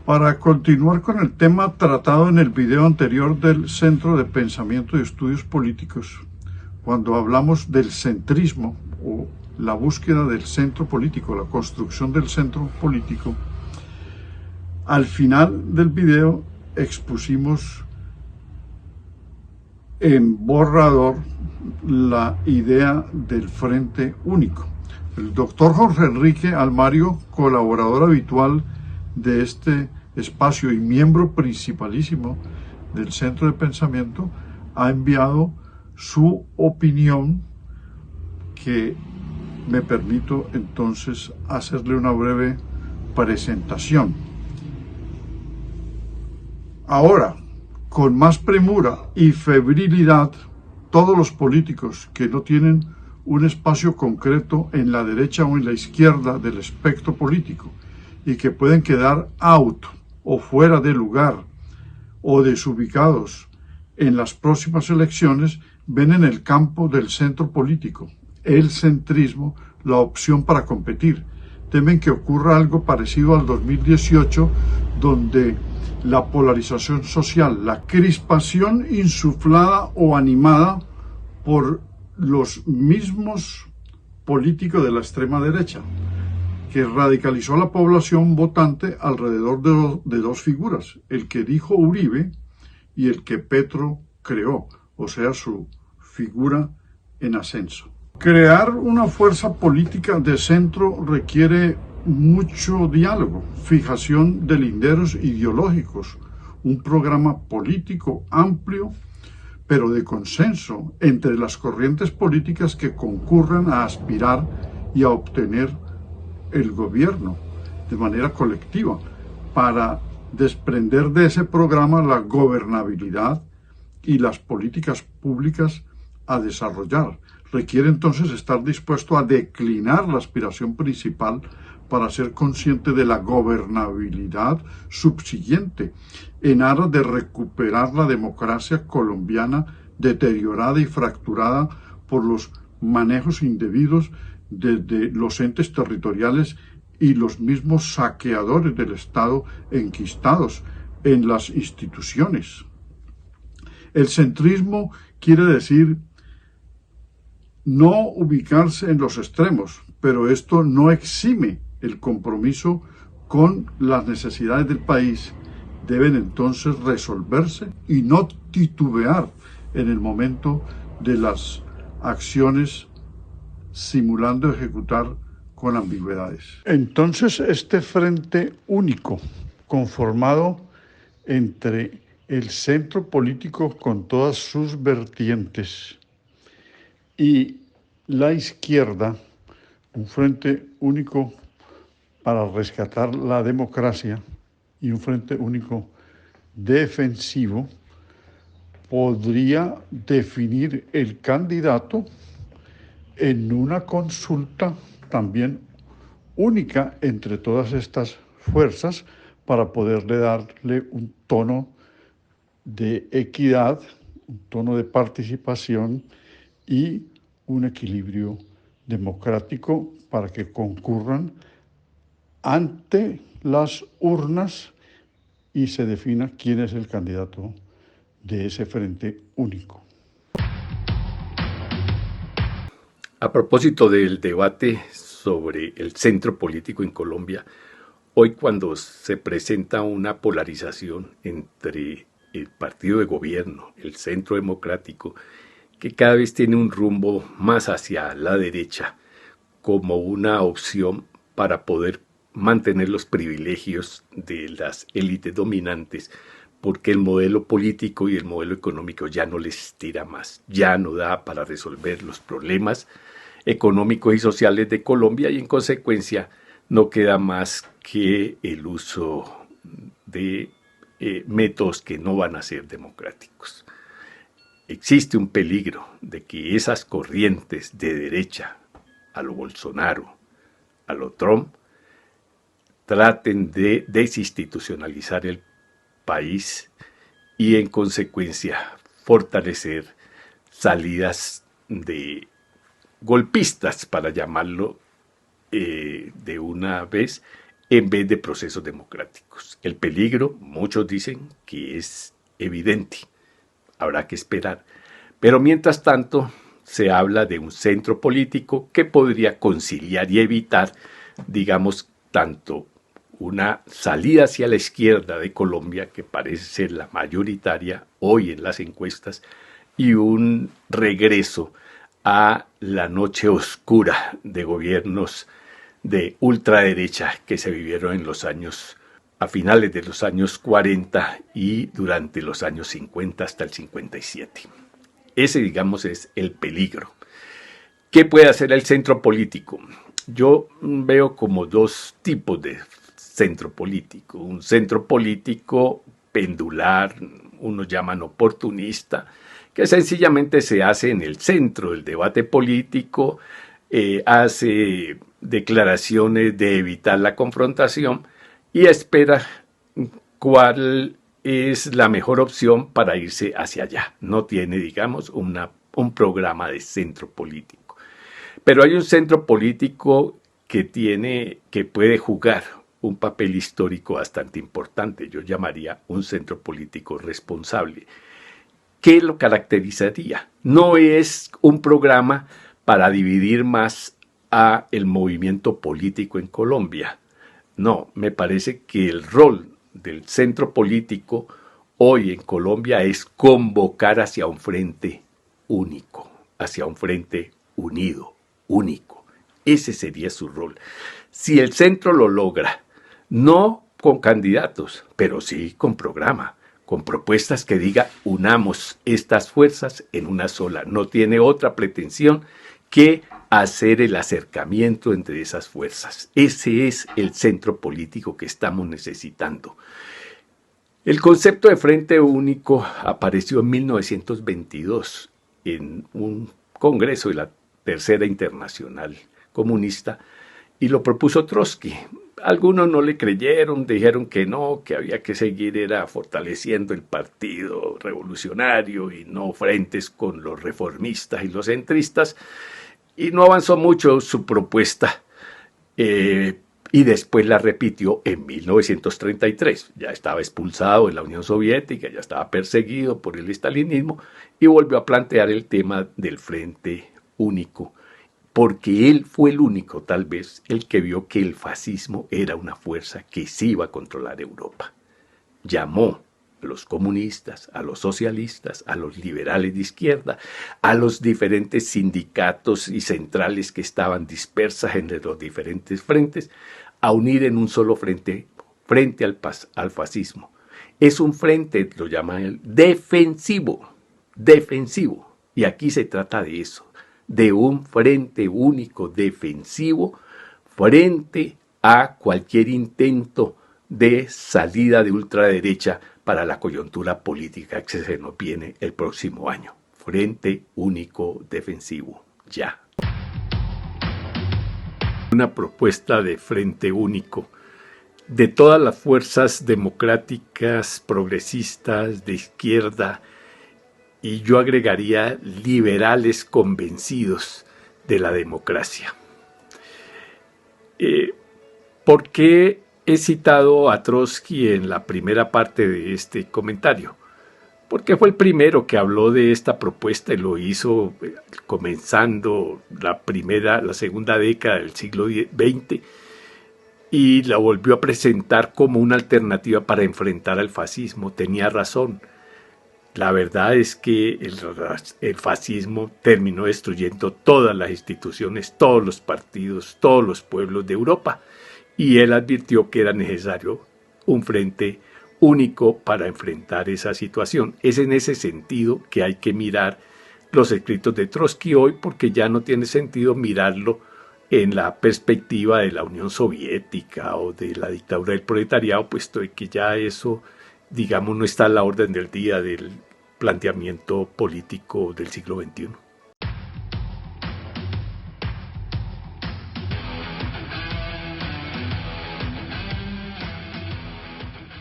Para continuar con el tema tratado en el video anterior del Centro de Pensamiento y Estudios Políticos, cuando hablamos del centrismo o la búsqueda del centro político, la construcción del centro político, al final del video expusimos en borrador la idea del Frente Único. El doctor Jorge Enrique Almario, colaborador habitual de este espacio y miembro principalísimo del Centro de Pensamiento, ha enviado su opinión, que me permito entonces hacerle una breve presentación. Ahora, con más premura y febrilidad, todos los políticos que no tienen un espacio concreto en la derecha o en la izquierda del espectro político y que pueden quedar out o fuera de lugar o desubicados en las próximas elecciones, ven en el campo del centro político, el centrismo, la opción para competir. Temen que ocurra algo parecido al 2018, donde la polarización social, la crispación insuflada o animada por los mismos políticos de la extrema derecha, que radicalizó a la población votante alrededor de dos figuras, el que dijo Uribe y el que Petro creó, o sea, su figura en ascenso. Crear una fuerza política de centro requiere mucho diálogo, fijación de linderos ideológicos, un programa político amplio, pero de consenso entre las corrientes políticas que concurran a aspirar y a obtener el gobierno de manera colectiva, para desprender de ese programa la gobernabilidad y las políticas públicas a desarrollar. Requiere entonces estar dispuesto a declinar la aspiración principal para ser consciente de la gobernabilidad subsiguiente, en aras de recuperar la democracia colombiana deteriorada y fracturada por los manejos indebidos desde los entes territoriales y los mismos saqueadores del Estado enquistados en las instituciones. El centrismo quiere decir no ubicarse en los extremos, pero esto no exime el compromiso con las necesidades del país. Deben entonces resolverse y no titubear en el momento de las acciones, simulando ejecutar con ambigüedades. Entonces, este frente único, conformado entre el centro político con todas sus vertientes y la izquierda, un frente único para rescatar la democracia y un frente único defensivo, podría definir el candidato en una consulta también única entre todas estas fuerzas, para poderle darle un tono de equidad, un tono de participación y un equilibrio democrático para que concurran ante las urnas y se defina quién es el candidato de ese frente único. A propósito del debate sobre el centro político en Colombia, hoy cuando se presenta una polarización entre el partido de gobierno, el centro democrático, que cada vez tiene un rumbo más hacia la derecha, como una opción para poder mantener los privilegios de las élites dominantes, porque el modelo político y el modelo económico ya no les tira más, ya no da para resolver los problemas económicos y sociales de Colombia, y en consecuencia no queda más que el uso de métodos que no van a ser democráticos. Existe un peligro de que esas corrientes de derecha, a lo Bolsonaro, a lo Trump, traten de desinstitucionalizar el país y en consecuencia fortalecer salidas de golpistas, para llamarlo de una vez, en vez de procesos democráticos. El peligro, muchos dicen que es evidente, habrá que esperar. Pero mientras tanto, se habla de un centro político que podría conciliar y evitar, digamos, tanto una salida hacia la izquierda de Colombia, que parece ser la mayoritaria hoy en las encuestas, y un regreso a la noche oscura de gobiernos de ultraderecha que se vivieron en los años, a finales de los años 40 y durante los años 50 hasta el 57. Ese, digamos, es el peligro. ¿Qué puede hacer el centro político? Yo veo como dos tipos de centro político. Un centro político pendular, unos llaman oportunista, que sencillamente se hace en el centro del debate político, hace declaraciones de evitar la confrontación y espera cuál es la mejor opción para irse hacia allá. No tiene, digamos, un programa de centro político. Pero hay un centro político que puede jugar un papel histórico bastante importante. Yo llamaría un centro político responsable. ¿Qué lo caracterizaría? No es un programa para dividir más a el movimiento político en Colombia. No, me parece que el rol del centro político hoy en Colombia es convocar hacia un frente único, hacia un frente unido, único. Ese sería su rol. Si el centro lo logra, no con candidatos, pero sí con programa, con propuestas que diga unamos estas fuerzas en una sola. No tiene otra pretensión que hacer el acercamiento entre esas fuerzas. Ese es el centro político que estamos necesitando. El concepto de Frente Único apareció en 1922 en un congreso de la Tercera Internacional Comunista y lo propuso Trotsky. Algunos no le creyeron, dijeron que no, que había que seguir fortaleciendo el partido revolucionario y no frentes con los reformistas y los centristas, y no avanzó mucho su propuesta, y después la repitió en 1933. Ya estaba expulsado de la Unión Soviética, ya estaba perseguido por el estalinismo, y volvió a plantear el tema del Frente Único, porque él fue el único, tal vez, el que vio que el fascismo era una fuerza que sí iba a controlar Europa. Llamó a los comunistas, a los socialistas, a los liberales de izquierda, a los diferentes sindicatos y centrales que estaban dispersas en los diferentes frentes, a unir en un solo frente al fascismo. Es un frente, lo llaman el defensivo, y aquí se trata de eso, de un frente único defensivo frente a cualquier intento de salida de ultraderecha para la coyuntura política que se nos viene el próximo año. Frente único defensivo, ya. Una propuesta de frente único de todas las fuerzas democráticas, progresistas, de izquierda, y yo agregaría liberales convencidos de la democracia. ¿Por qué he citado a Trotsky en la primera parte de este comentario? Porque fue el primero que habló de esta propuesta y lo hizo comenzando la segunda década del siglo XX, y la volvió a presentar como una alternativa para enfrentar al fascismo. Tenía razón. La verdad es que el fascismo terminó destruyendo todas las instituciones, todos los partidos, todos los pueblos de Europa, y él advirtió que era necesario un frente único para enfrentar esa situación. Es en ese sentido que hay que mirar los escritos de Trotsky hoy, porque ya no tiene sentido mirarlo en la perspectiva de la Unión Soviética o de la dictadura del proletariado, puesto que ya eso, digamos, no está a la orden del día del planteamiento político del siglo XXI.